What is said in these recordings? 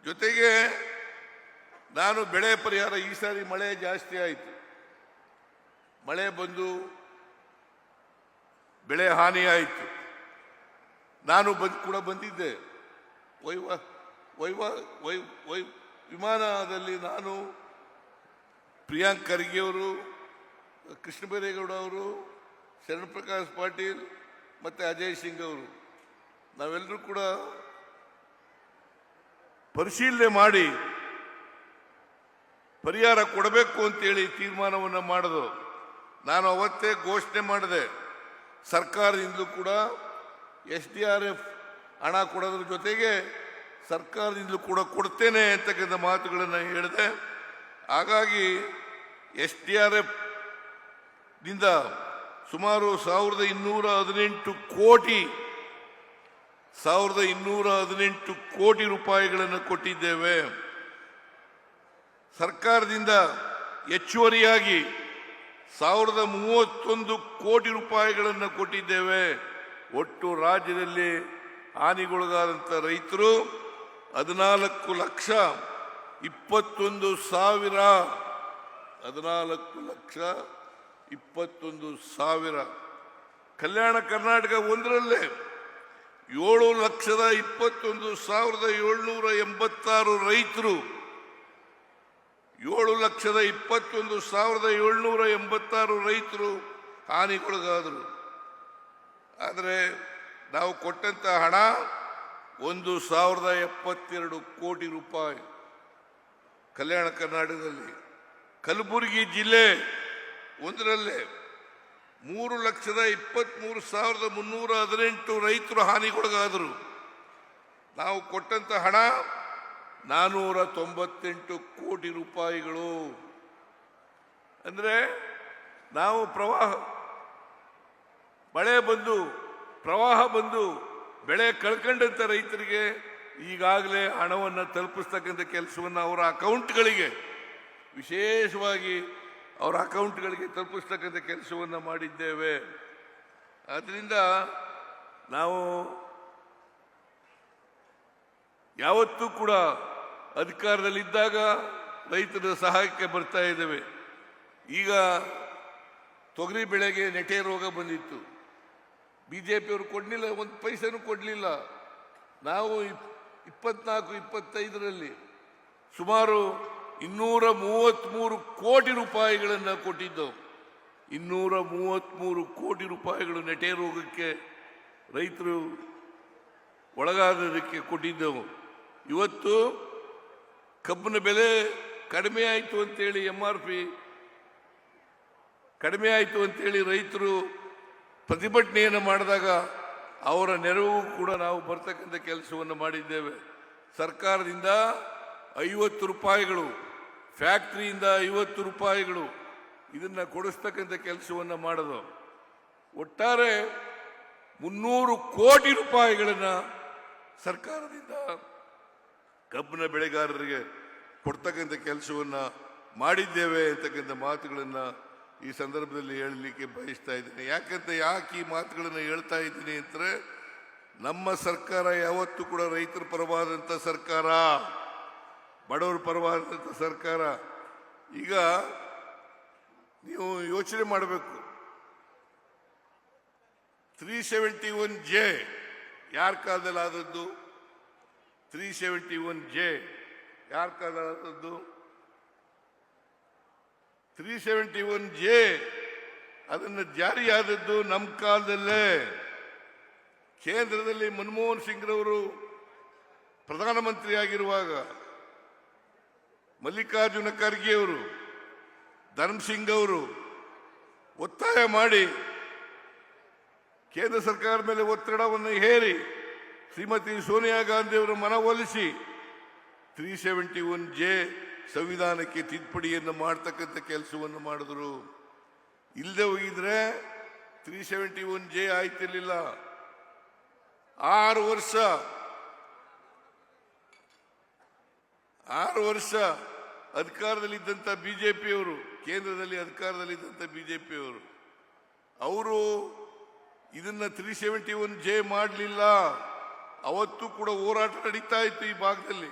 ಜೊತೆಗೆ ನಾನು ಬೆಳೆ ಪರಿಹಾರ, ಈ ಸಾರಿ ಮಳೆ ಜಾಸ್ತಿ ಆಯಿತು, ಮಳೆ ಬಂದು ಬೆಳೆ ಹಾನಿ ಆಯಿತು. ನಾನು ಕೂಡ ಬಂದಿದ್ದೆ. ವಿಮಾನದಲ್ಲಿ ನಾನು, ಪ್ರಿಯಾಂಕ್ ಖರ್ಗೆ ಅವರು, ಕೃಷ್ಣ ಬೈರೇಗೌಡ ಅವರು, ಶರಣ್ ಪ್ರಕಾಶ್ ಪಾಟೀಲ್ ಮತ್ತು ಅಜಯ್ ಸಿಂಗ್ ಅವರು ನಾವೆಲ್ಲರೂ ಕೂಡ ಪರಿಶೀಲನೆ ಮಾಡಿ ಪರಿಹಾರ ಕೊಡಬೇಕು ಅಂತೇಳಿ ತೀರ್ಮಾನವನ್ನು ಮಾಡಿದ್ರು. ನಾನು ಅವತ್ತೇ ಘೋಷಣೆ ಮಾಡಿದೆ, ಸರ್ಕಾರದಿಂದಲೂ ಕೂಡ SDRF ಹಣ ಕೊಡೋದ್ರ ಜೊತೆಗೆ ಸರ್ಕಾರದಿಂದಲೂ ಕೂಡ ಕೊಡ್ತೇನೆ ಅಂತಕ್ಕಂಥ ಮಾತುಗಳನ್ನು ಹೇಳಿದೆ. ಹಾಗಾಗಿ SDRF ದಿಂದ ಸುಮಾರು 1218 ಕೋಟಿ ರೂಪಾಯಿಗಳನ್ನು ಕೊಟ್ಟಿದ್ದೇವೆ. ಸರ್ಕಾರದಿಂದ ಹೆಚ್ಚುವರಿಯಾಗಿ 1031 ಕೋಟಿ ರೂಪಾಯಿಗಳನ್ನು ಕೊಟ್ಟಿದ್ದೇವೆ. ಒಟ್ಟು ರಾಜ್ಯದಲ್ಲಿ ಹಾನಿಗೊಳಗಾದಂಥ ರೈತರು 14,21,000. ಕಲ್ಯಾಣ ಕರ್ನಾಟಕ ಒಂದರಲ್ಲೇ 7,21,786 ರೈತರು 7,21,786 ರೈತರು ಹಾನಿಗೊಳಗಾದರು. ಆದರೆ ನಾವು ಕೊಟ್ಟಂತ ಹಣ 1,072 ಕೋಟಿ ರೂಪಾಯಿ. ಕಲ್ಯಾಣ ಕರ್ನಾಟಕದಲ್ಲಿ ಕಲಬುರಗಿ ಜಿಲ್ಲೆ ಒಂದರಲ್ಲೇ 3,23,318 ರೈತರು ಹಾನಿಗೊಳಗಾದರು. ನಾವು ಕೊಟ್ಟಂತ ಹಣ 498 ಕೋಟಿ ರೂಪಾಯಿಗಳು. ಅಂದರೆ ನಾವು ಪ್ರವಾಹ ಬಂದು ಬೆಳೆ ಕಳ್ಕೊಂಡಂಥ ರೈತರಿಗೆ ಈಗಾಗಲೇ ಹಣವನ್ನು ತಲುಪಿಸ್ತಕ್ಕಂಥ ಕೆಲಸವನ್ನು ಅವರ ಅಕೌಂಟ್ಗಳಿಗೆ, ವಿಶೇಷವಾಗಿ ಅವರ ಅಕೌಂಟ್ಗಳಿಗೆ ತಲುಪಿಸ್ತಕ್ಕಂಥ ಕೆಲಸವನ್ನು ಮಾಡಿದ್ದೇವೆ. ಆದ್ದರಿಂದ ನಾವು ಯಾವತ್ತೂ ಕೂಡ ಅಧಿಕಾರದಲ್ಲಿದ್ದಾಗ ರೈತರ ಸಹಾಯಕ್ಕೆ ಬರ್ತಾ ಇದ್ದೇವೆ. ಈಗ ತೊಗರಿ ಬೆಳೆಗೆ ನೆಟೆ ರೋಗ ಬಂದಿತ್ತು, ಬಿಜೆಪಿಯವರು ಕೊಡಲಿಲ್ಲ, ಒಂದು ಪೈಸೆನೂ ಕೊಡಲಿಲ್ಲ. ನಾವು 24-25ರಲ್ಲಿ ಸುಮಾರು 233 ಕೋಟಿ ರೂಪಾಯಿಗಳನ್ನು ಕೊಟ್ಟಿದ್ದೆವು. 233 ಕೋಟಿ ರೂಪಾಯಿಗಳು ನೆಟೆ ರೋಗಕ್ಕೆ ರೈತರು ಒಳಗಾದದಕ್ಕೆ ಕೊಟ್ಟಿದ್ದೆವು. ಇವತ್ತು ಕಬ್ಬಿನ ಬೆಲೆ ಕಡಿಮೆ ಆಯಿತು ಅಂತೇಳಿ, MRP ಕಡಿಮೆ ಆಯಿತು ಅಂತೇಳಿ ರೈತರು ಪ್ರತಿಭಟನೆಯನ್ನು ಮಾಡಿದಾಗ ಅವರ ನೆರವು ಕೂಡ ನಾವು ಬರ್ತಕ್ಕಂಥ ಕೆಲಸವನ್ನು ಮಾಡಿದ್ದೇವೆ. ಸರ್ಕಾರದಿಂದ 50 ರೂಪಾಯಿಗಳು, ಫ್ಯಾಕ್ಟ್ರಿಯಿಂದ 50 ರೂಪಾಯಿಗಳು, ಇದನ್ನು ಕೊಡಿಸ್ತಕ್ಕಂಥ ಕೆಲಸವನ್ನು ಮಾಡೋದು. ಒಟ್ಟಾರೆ 300 ಕೋಟಿ ರೂಪಾಯಿಗಳನ್ನು ಸರ್ಕಾರದಿಂದ ಕಬ್ಬಿನ ಬೆಳೆಗಾರರಿಗೆ ಕೊಡ್ತಕ್ಕಂಥ ಕೆಲಸವನ್ನು ಮಾಡಿದ್ದೇವೆ ಅಂತಕ್ಕಂಥ ಮಾತುಗಳನ್ನು ಈ ಸಂದರ್ಭದಲ್ಲಿ ಹೇಳಲಿಕ್ಕೆ ಬಯಸ್ತಾ ಇದ್ದೀನಿ. ಯಾಕೆ ಈ ಮಾತುಗಳನ್ನು ಹೇಳ್ತಾ ಇದ್ದೀನಿ ಅಂದರೆ, ನಮ್ಮ ಸರ್ಕಾರ ಯಾವತ್ತೂ ಕೂಡ ರೈತರ ಪರವಾದಂಥ ಸರ್ಕಾರ, ಬಡವರ ಪರವಾದಂಥ ಸರ್ಕಾರ. ಈಗ ನೀವು ಯೋಚನೆ ಮಾಡಬೇಕು, 371J ಯಾರ ಕಾಲದಲ್ಲಿ ಆದದ್ದು? 371J ಯಾರ ಕಾಲದಲ್ಲಿ ಆದದ್ದು? 371J ಅದನ್ನು ಜಾರಿಯಾದದ್ದು ನಮ್ಮ ಕಾಲದಲ್ಲೇ. ಕೇಂದ್ರದಲ್ಲಿ ಮನಮೋಹನ್ ಸಿಂಗ್ರವರು ಪ್ರಧಾನಮಂತ್ರಿ ಆಗಿರುವಾಗ ಮಲ್ಲಿಕಾರ್ಜುನ ಖರ್ಗೆ ಅವರು, ಧರ್ಮಸಿಂಗ್ ಅವರು ಒತ್ತಾಯ ಮಾಡಿ ಕೇಂದ್ರ ಸರ್ಕಾರದ ಮೇಲೆ ಒತ್ತಡವನ್ನು ಹೇರಿ ಶ್ರೀಮತಿ ಸೋನಿಯಾ ಗಾಂಧಿ ಅವರು ಮನವೊಲಿಸಿ 371J ಸಂವಿಧಾನಕ್ಕೆ ತಿದ್ದುಪಡಿಯನ್ನು ಮಾಡ್ತಕ್ಕಂಥ ಕೆಲಸವನ್ನು ಮಾಡಿದ್ರು. ಇಲ್ಲದೆ ಹೋಗಿದ್ರೆ 371J ಆಯ್ತಿರ್ಲಿಲ್ಲ. 6 ವರ್ಷ ಅಧಿಕಾರದಲ್ಲಿದ್ದಂಥ ಬಿಜೆಪಿಯವರು, ಕೇಂದ್ರದಲ್ಲಿ ಅಧಿಕಾರದಲ್ಲಿದ್ದಂಥ ಬಿಜೆಪಿಯವರು, ಅವರು ಇದನ್ನ 371J ಮಾಡಲಿಲ್ಲ. ಅವತ್ತು ಕೂಡ ಹೋರಾಟ ನಡೀತಾ ಇತ್ತು ಈ ಭಾಗದಲ್ಲಿ.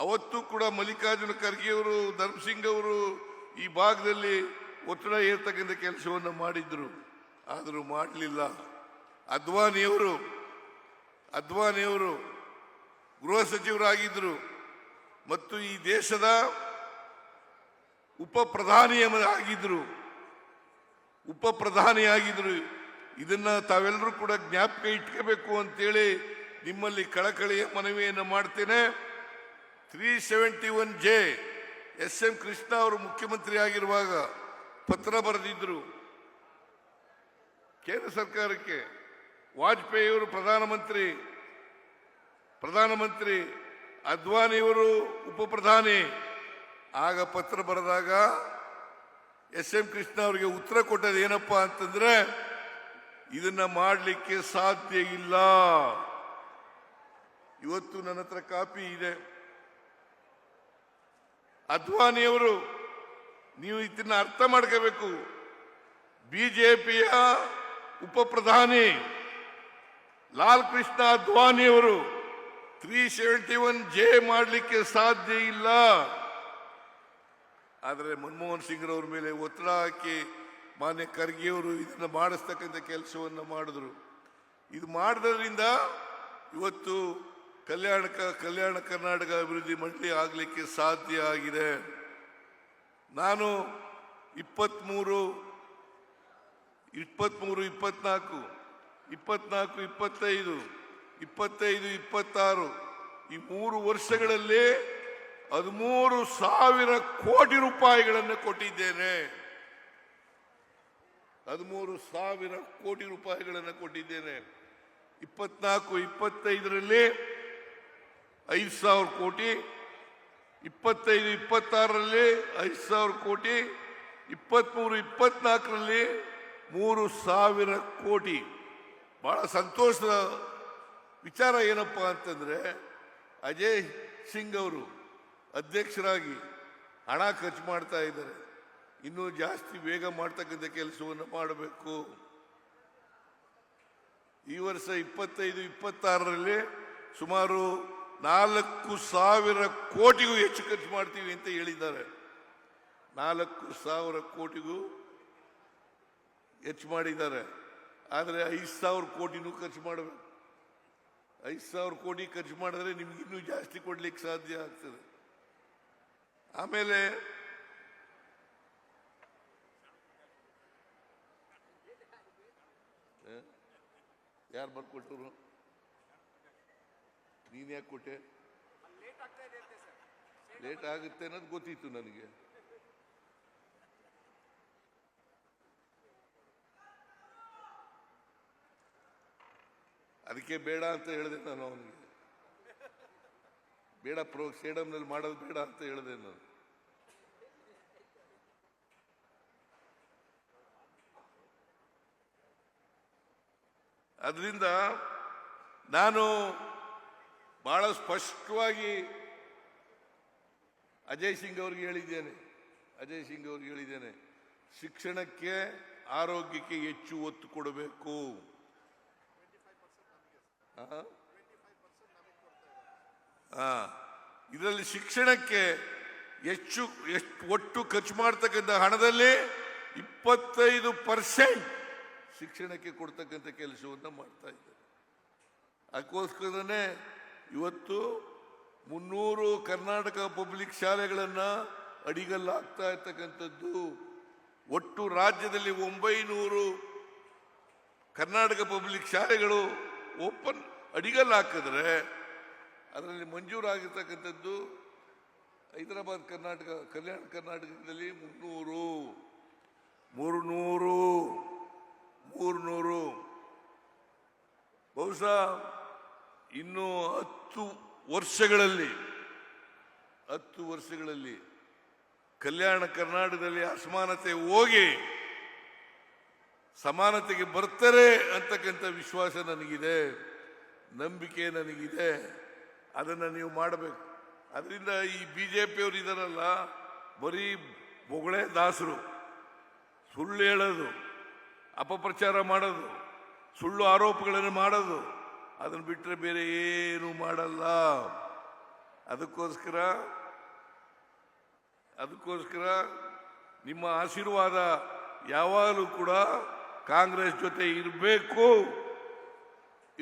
ಅವತ್ತು ಕೂಡ ಮಲ್ಲಿಕಾರ್ಜುನ ಖರ್ಗೆ ಅವರು, ಧರ್ಮಸಿಂಗ್ ಅವರು ಈ ಭಾಗದಲ್ಲಿ ಒತ್ತಡ ಏರ್ತಕ್ಕಂಥ ಕೆಲಸವನ್ನು ಮಾಡಿದ್ರು. ಆದರೂ ಮಾಡಲಿಲ್ಲ. ಅದ್ವಾನಿಯವರು ಗೃಹ ಸಚಿವರಾಗಿದ್ದರು ಮತ್ತು ಈ ದೇಶದ ಉಪ ಪ್ರಧಾನಿಯಾಗಿದ್ರು. ಇದನ್ನ ತಾವೆಲ್ಲರೂ ಕೂಡ ಜ್ಞಾಪಕ ಇಟ್ಕೋಬೇಕು ಅಂತೇಳಿ ನಿಮ್ಮಲ್ಲಿ ಕಳಕಳಿಯ ಮನವಿಯನ್ನು ಮಾಡ್ತೇನೆ. 371J SM ಕೃಷ್ಣ ಅವರು ಮುಖ್ಯಮಂತ್ರಿ ಆಗಿರುವಾಗ ಪತ್ರ ಬರೆದಿದ್ರು ಕೇಂದ್ರ ಸರ್ಕಾರಕ್ಕೆ. ವಾಜಪೇಯಿ ಅವರು ಪ್ರಧಾನಮಂತ್ರಿ, ಅದ್ವಾನಿಯವರು ಉಪ ಪ್ರಧಾನಿ. ಆಗ ಪತ್ರ ಬರೆದಾಗ SM ಕೃಷ್ಣ ಅವರಿಗೆ ಉತ್ತರ ಕೊಟ್ಟದ್ದು ಏನಪ್ಪಾ ಅಂತಂದ್ರೆ, ಇದನ್ನ ಮಾಡಲಿಕ್ಕೆ ಸಾಧ್ಯ ಇಲ್ಲ. ಇವತ್ತು ನನ್ನ ಹತ್ರ ಕಾಪಿ ಇದೆ. ಅದ್ವಾನಿಯವರು, ನೀವು ಇದನ್ನ ಅರ್ಥ ಮಾಡ್ಕೋಬೇಕು. ಬಿಜೆಪಿಯ ಉಪ ಪ್ರಧಾನಿ ಲಾಲ್ ಕೃಷ್ಣ ಅದ್ವಾನಿಯವರು 371J ಮಾಡಲಿಕ್ಕೆ ಸಾಧ್ಯ ಇಲ್ಲ. ಆದರೆ ಮನಮೋಹನ್ ಸಿಂಗ್ರವ್ರ ಮೇಲೆ ಒತ್ತಡ ಹಾಕಿ ಮಾನ್ಯ ಖರ್ಗೆಯವರು ಇದನ್ನ ಮಾಡಿಸ್ತಕ್ಕಂಥ ಕೆಲಸವನ್ನು ಮಾಡಿದ್ರು. ಇದು ಮಾಡೋದ್ರಿಂದ ಇವತ್ತು ಕಲ್ಯಾಣ ಕರ್ನಾಟಕ ಅಭಿವೃದ್ಧಿ ಮಂಡಳಿ ಆಗಲಿಕ್ಕೆ ಸಾಧ್ಯ ಆಗಿದೆ. ನಾನು 23, 24, 25, 25, 26 ಈ 3 ವರ್ಷಗಳಲ್ಲಿ 13,000 ಕೋಟಿ ರೂಪಾಯಿಗಳನ್ನು ಕೊಟ್ಟಿದ್ದೇನೆ. 13,000 ಕೋಟಿ ರೂಪಾಯಿಗಳನ್ನು ಕೊಟ್ಟಿದ್ದೇನೆ. 24, 25ರಲ್ಲಿ 5,000 ಕೋಟಿ, 25, 26ರಲ್ಲಿ 5,000 ಕೋಟಿ, 23, 24ರಲ್ಲಿ 3,000 ಕೋಟಿ. ಬಹಳ ಸಂತೋಷದ ವಿಚಾರ ಏನಪ್ಪಾ ಅಂತಂದ್ರೆ, ಅಜಯ್ ಸಿಂಗ್ ಅವರು ಅಧ್ಯಕ್ಷರಾಗಿ ಹಣ ಖರ್ಚು ಮಾಡ್ತಾ ಇದ್ದಾರೆ. ಇನ್ನೂ ಜಾಸ್ತಿ ವೇಗ ಮಾಡ್ತಕ್ಕಂಥ ಕೆಲಸವನ್ನು ಮಾಡಬೇಕು. ಈ ವರ್ಷ 25, 26ರಲ್ಲಿ ಸುಮಾರು 4,000 ಕೋಟಿಗೂ ಹೆಚ್ಚು ಖರ್ಚು ಮಾಡ್ತೀವಿ ಅಂತ ಹೇಳಿದ್ದಾರೆ. 4,000 ಕೋಟಿಗೂ ಹೆಚ್ಚು ಮಾಡಿದ್ದಾರೆ. ಆದರೆ 5,000 ಕೋಟಿನೂ ಖರ್ಚು ಮಾಡಬೇಕು. 5,000 ಕೋಟಿ ಖರ್ಚು ಮಾಡಿದ್ರೆ ನಿಮ್ಗೆ ಇನ್ನೂ ಜಾಸ್ತಿ ಕೊಡ್ಲಿಕ್ಕೆ ಸಾಧ್ಯ ಆಗ್ತದೆ. ಆಮೇಲೆ ಯಾರು ಬರ್ಕೊಟ್ಟರು? ನೀನ್ ಯಾಕೆ ಕೊಟ್ಟೆ? ಲೇಟ್ ಆಗುತ್ತೆ ಅನ್ನೋದು ಗೊತ್ತಿತ್ತು ನನಗೆ. ಅದಕ್ಕೆ ಬೇಡ ಅಂತ ಹೇಳಿದೆ ನಾನು ಅವನಿಗೆ. ಬೇಡ, ಸ್ಟೇಡಿಯಂನಲ್ಲಿ ಮಾಡೋದು ಬೇಡ ಅಂತ ಹೇಳಿದೆ ನಾನು. ಅದರಿಂದ ನಾನು ಬಹಳ ಸ್ಪಷ್ಟವಾಗಿ ಅಜಯ್ ಸಿಂಗ್ ಅವ್ರಿಗೆ ಹೇಳಿದ್ದೇನೆ, ಶಿಕ್ಷಣಕ್ಕೆ, ಆರೋಗ್ಯಕ್ಕೆ ಹೆಚ್ಚು ಒತ್ತು ಕೊಡಬೇಕು. ಇದರಲ್ಲಿ ಶಿಕ್ಷಣಕ್ಕೆ ಹೆಚ್ಚು ಒಟ್ಟು ಖರ್ಚು ಮಾಡ್ತಕ್ಕಂಥ ಹಣದಲ್ಲಿ 25% ಶಿಕ್ಷಣಕ್ಕೆ ಕೊಡ್ತಕ್ಕಂಥ ಕೆಲಸವನ್ನು ಮಾಡ್ತಾ ಇದ್ದಾರೆ. ಅದಕ್ಕೋಸ್ಕರನೇ ಇವತ್ತು 300 ಕರ್ನಾಟಕ ಪಬ್ಲಿಕ್ ಶಾಲೆಗಳನ್ನು ಅಡಿಗಲ್ಲಾಗ್ತಾ ಇರ್ತಕ್ಕಂಥದ್ದು. ಒಟ್ಟು ರಾಜ್ಯದಲ್ಲಿ 900 ಕರ್ನಾಟಕ ಪಬ್ಲಿಕ್ ಶಾಲೆಗಳು ಅಡಿಗಲ್ಲು ಹಾಕಿದ್ರೆ ಅದರಲ್ಲಿ ಮಂಜೂರಾಗಿರ್ತಕ್ಕಂಥದ್ದು ಹೈದರಾಬಾದ್ ಕಲ್ಯಾಣ ಕರ್ನಾಟಕದಲ್ಲಿ 300. ಬಹುಶಃ ಇನ್ನು 10 ವರ್ಷಗಳಲ್ಲಿ ಕಲ್ಯಾಣ ಕರ್ನಾಟಕದಲ್ಲಿ ಅಸಮಾನತೆ ಹೋಗಿ ಸಮಾನತೆಗೆ ಬರ್ತಾರೆ ಅಂತಕ್ಕಂಥ ವಿಶ್ವಾಸ ನನಗಿದೆ, ನಂಬಿಕೆ ನನಗಿದೆ. ಅದನ್ನು ನೀವು ಮಾಡಬೇಕು. ಅದರಿಂದ ಈ ಬಿಜೆಪಿಯವರು ಇದಾರಲ್ಲ, ಬರೀ ಬೊಗಳೆ ದಾಸರು, ಸುಳ್ಳು ಹೇಳೋದು, ಅಪಪ್ರಚಾರ ಮಾಡೋದು, ಸುಳ್ಳು ಆರೋಪಗಳನ್ನು ಮಾಡೋದು, ಅದನ್ನು ಬಿಟ್ಟರೆ ಬೇರೆ ಏನು ಮಾಡಲ್ಲ. ಅದಕ್ಕೋಸ್ಕರ ನಿಮ್ಮ ಆಶೀರ್ವಾದ ಯಾವಾಗಲೂ ಕೂಡ ಕಾಂಗ್ರೆಸ್ ಜೊತೆ ಇರಬೇಕು.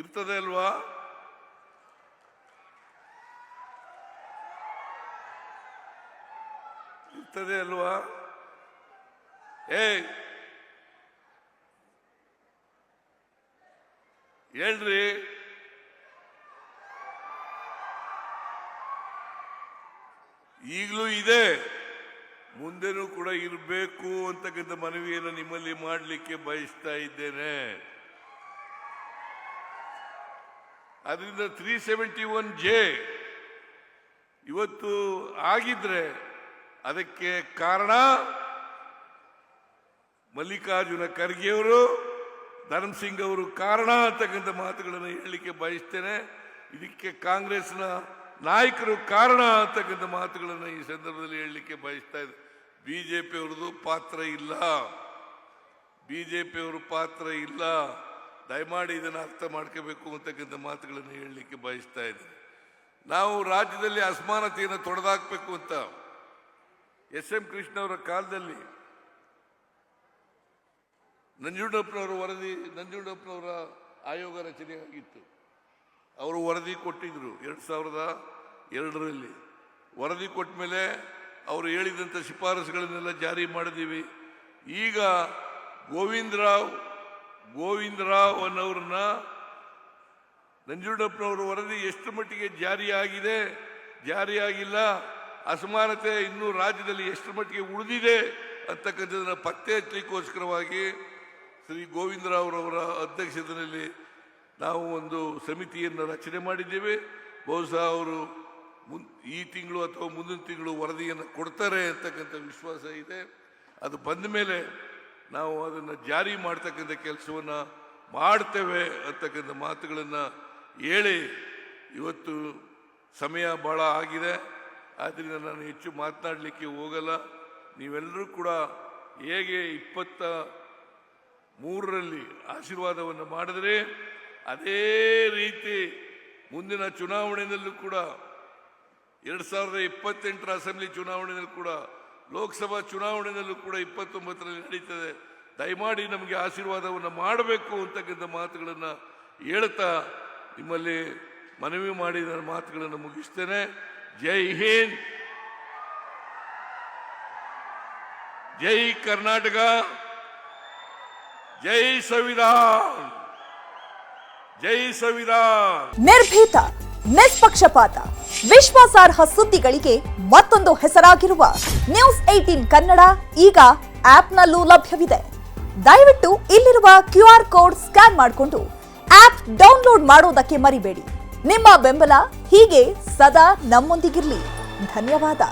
ಇರ್ತದೆ ಅಲ್ವಾ? ಇರ್ತದೆ ಅಲ್ವಾ? ಹೇಳ್ರಿ. ಈಗಲೂ ಇದೆ, ಮುಂದೆನೂ ಕೂಡ ಇರಬೇಕು ಅಂತಕ್ಕಂಥ ಮನವಿಯನ್ನು ನಿಮ್ಮಲ್ಲಿ ಮಾಡಲಿಕ್ಕೆ ಬಯಸ್ತಾ ಇದ್ದೇನೆ. ಅದರಿಂದ 371J ಇವತ್ತು ಆಗಿದ್ರೆ ಅದಕ್ಕೆ ಕಾರಣ ಮಲ್ಲಿಕಾರ್ಜುನ ಖರ್ಗೆ ಅವರು, ಧರ್ಮಸಿಂಗ್ ಅವರು ಕಾರಣ ಅಂತಕ್ಕಂಥ ಮಾತುಗಳನ್ನು ಹೇಳಲಿಕ್ಕೆ ಬಯಸ್ತೇನೆ. ಇದಕ್ಕೆ ಕಾಂಗ್ರೆಸ್ನ ನಾಯಕರು ಕಾರಣ ಅಂತಕ್ಕಂಥ ಮಾತುಗಳನ್ನು ಈ ಸಂದರ್ಭದಲ್ಲಿ ಹೇಳಲಿಕ್ಕೆ ಬಯಸ್ತಾ ಇದೆ. ಬಿಜೆಪಿಯವ್ರದ್ದು ಪಾತ್ರ ಇಲ್ಲ, ಬಿಜೆಪಿಯವರು ಪಾತ್ರ ಇಲ್ಲ. ದಯಮಾಡಿ ಇದನ್ನು ಅರ್ಥ ಮಾಡ್ಕೋಬೇಕು ಅಂತಕ್ಕಂಥ ಮಾತುಗಳನ್ನು ಹೇಳಲಿಕ್ಕೆ ಬಯಸ್ತಾ ಇದ್ದೇನೆ. ನಾವು ರಾಜ್ಯದಲ್ಲಿ ಅಸಮಾನತೆಯನ್ನು ತೊಡೆದಾಕಬೇಕು ಅಂತ SM ಕೃಷ್ಣ ಅವರ ಕಾಲದಲ್ಲಿ ನಂಜುಂಡಪ್ಪನವರ ವರದಿ, ನಂಜುಂಡಪ್ಪನವರ ಆಯೋಗ ರಚನೆ ಆಗಿತ್ತು. ಅವರು ವರದಿ ಕೊಟ್ಟಿದ್ರು 2002ರಲ್ಲಿ. ವರದಿ ಕೊಟ್ಟ ಮೇಲೆ ಅವರು ಹೇಳಿದಂಥ ಶಿಫಾರಸುಗಳನ್ನೆಲ್ಲ ಜಾರಿ ಮಾಡಿದ್ದೀವಿ. ಈಗ ಗೋವಿಂದರಾವ್ ಅನ್ನೋರನ್ನ ನಂಜುಂಡಪ್ಪನವರ ವರದಿ ಎಷ್ಟು ಮಟ್ಟಿಗೆ ಜಾರಿಯಾಗಿದೆ, ಜಾರಿಯಾಗಿಲ್ಲ, ಅಸಮಾನತೆ ಇನ್ನೂ ರಾಜ್ಯದಲ್ಲಿ ಎಷ್ಟು ಮಟ್ಟಿಗೆ ಉಳಿದಿದೆ ಅಂತಕ್ಕಂಥದ್ದನ್ನು ಪತ್ತೆ ಹಚ್ಚಲಿಕ್ಕೋಸ್ಕರವಾಗಿ ಶ್ರೀ ಗೋವಿಂದರಾವ್ರವರ ಅಧ್ಯಕ್ಷತೆಯಲ್ಲಿ ನಾವು ಒಂದು ಸಮಿತಿಯನ್ನು ರಚನೆ ಮಾಡಿದ್ದೇವೆ. ಬಹುಶಃ ಅವರು ಈ ತಿಂಗಳು ಅಥವಾ ಮುಂದಿನ ತಿಂಗಳು ವರದಿಯನ್ನು ಕೊಡ್ತಾರೆ ಅಂತಕ್ಕಂಥ ವಿಶ್ವಾಸ ಇದೆ. ಅದು ಬಂದ ಮೇಲೆ ನಾವು ಅದನ್ನು ಜಾರಿ ಮಾಡ್ತಕ್ಕಂಥ ಕೆಲಸವನ್ನು ಮಾಡ್ತೇವೆ ಅಂತಕ್ಕಂಥ ಮಾತುಗಳನ್ನು ಹೇಳಿ, ಇವತ್ತು ಸಮಯ ಭಾಳ ಆಗಿದೆ, ಆದ್ದರಿಂದ ನಾನು ಹೆಚ್ಚು ಮಾತನಾಡಲಿಕ್ಕೆ ಹೋಗಲ್ಲ. ನೀವೆಲ್ಲರೂ ಕೂಡ ಹೇಗೆ 23ರಲ್ಲಿ ಆಶೀರ್ವಾದವನ್ನು ಮಾಡಿದ್ರೆ ಅದೇ ರೀತಿ ಮುಂದಿನ ಚುನಾವಣೆಯಲ್ಲೂ ಕೂಡ 2028ರ ಅಸೆಂಬ್ಲಿ ಚುನಾವಣೆಯಲ್ಲೂ ಕೂಡ, ಲೋಕಸಭಾ ಚುನಾವಣೆಯಲ್ಲೂ ಕೂಡ 29ರಲ್ಲಿ ನಡೀತದೆ. ದಯಮಾಡಿ ನಮಗೆ ಆಶೀರ್ವಾದವನ್ನು ಮಾಡಬೇಕು ಅಂತಕ್ಕಂಥ ಮಾತುಗಳನ್ನು ಹೇಳ್ತಾ ನಿಮ್ಮಲ್ಲಿ ಮನವಿ ಮಾಡಿ ನನ್ನ ಮಾತುಗಳನ್ನು ಮುಗಿಸ್ತೇನೆ. ಜೈ ಹಿಂದ್, ಜೈ ಕರ್ನಾಟಕ, ಜೈ ಸಂವಿಧಾನ, ಜೈ ಸಂವಿಧಾನ. ನಿರ್ಭೀತ, ನಿಷ್ಪಕ್ಷಪಾತ, ವಿಶ್ವಾಸಾರ್ಹ ಸುದ್ದಿಗಳಿಗೆ ಮತ್ತೊಂದು ಹೆಸರಾಗಿರುವ ನ್ಯೂಸ್ 18 ಕನ್ನಡ ಈಗ ಆಪ್ನಲ್ಲೂ ಲಭ್ಯವಿದೆ. ದಯವಿಟ್ಟು ಇಲ್ಲಿರುವ QR ಕೋಡ್ ಸ್ಕ್ಯಾನ್ ಮಾಡಿಕೊಂಡು ಆಪ್ ಡೌನ್ಲೋಡ್ ಮಾಡೋದಕ್ಕೆ ಮರಿಬೇಡಿ. ನಿಮ್ಮ ಬೆಂಬಲ ಹೀಗೆ ಸದಾ ನಮ್ಮೊಂದಿಗಿರಲಿ. ಧನ್ಯವಾದ.